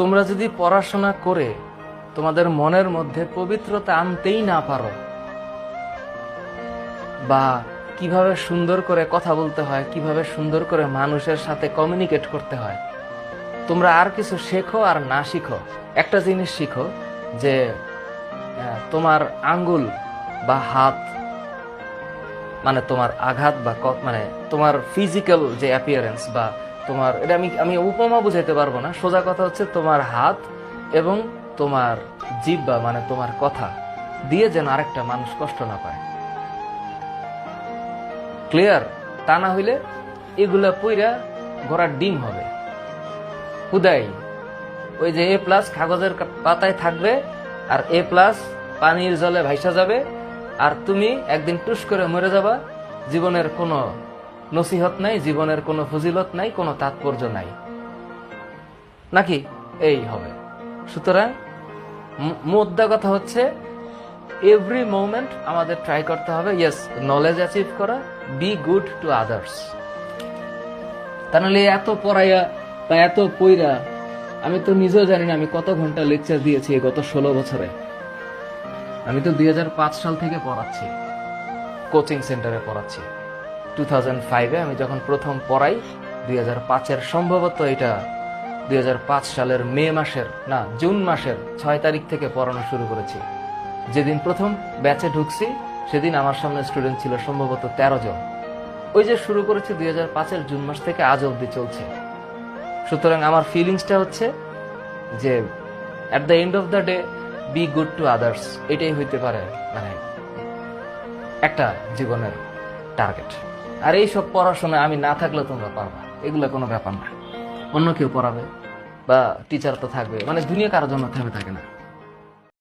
তোমরা যদি পড়াশোনা করে তোমাদের মনের মধ্যে পবিত্রতা আনতেই না পারো, বা কিভাবে সুন্দর করে কথা বলতে হয়, কিভাবে সুন্দর করে মানুষের সাথে কমিউনিকেট করতে হয়, তোমরা আর কিছু শেখো আর না শিখো, একটা জিনিস শিখো যে তোমার আঙ্গুল বা হাত, মানে তোমার আঘাত বা মানে তোমার ফিজিক্যাল যে অ্যাপিয়ারেন্স, বা তোমার এটা আমি উপমা বুঝাইতে পারবো না, সোজা কথা হচ্ছে তোমার হাত এবং তোমার জিহ্বা মানে তোমার কথা দিয়ে যেন আরেকটা মানুষ কষ্ট না পায়। ক্লিয়ার? তা না হইলে এগুলা পইরা ঘোড়ার ডিম হবে। হুদাই ওই যে A+ কাগজের পাতায় থাকবে আর A+ পানির জলে ভাইসা যাবে, আর তুমি একদিন টুস করে মরে যাবা। জীবনের কোনো নসিহত নাই, জীবনের কোনো ফজিলত নাই, কোনো তাৎপর্য নাই, নাকি? এই হবে। সুতরাং মোদ্দা কথা হচ্ছে এভরি মোমেন্ট আমাদের ট্রাই করতে হবে ইয়েস নলেজ অ্যাচিভ করা, বি গুড টু আদার্স। তাহলে এত পড়াইয়া বা এত পইরা আমি তো নিজেও জানি না আমি কত ঘন্টা লেকচার দিয়েছি গত 16 বছরে। আমি তো 2005 সাল থেকে পড়াচ্ছি, কোচিং সেন্টারে পড়াচ্ছি। 2005-এ আমি যখন প্রথম পড়াই, 2005-এর সম্ভবত এটা 2005 সালের মে মাসের না জুন মাসের 6 তারিখ থেকে পড়ানো শুরু করেছি। যেদিন প্রথম ব্যাচে ঢুকছি সেদিন আমার সামনে স্টুডেন্ট ছিল সম্ভবত 13 জন। ওই যে শুরু করেছি 2005-এর জুন মাস থেকে আজ অবধি চলছে। সুতরাং আমার ফিলিংসটা হচ্ছে যে at the end of the day be good to others, এটাই হইতে পারে মানে একটা জীবনের টার্গেট। আর এইসব পড়াশোনা আমি না থাকলে তোমরা পারবা, এগুলো কোনো ব্যাপার না। অন্য কেউ পড়াবে বা টিচার তো থাকবে, মানে দুনিয়া কারোর জন্য থেমে থাকে না।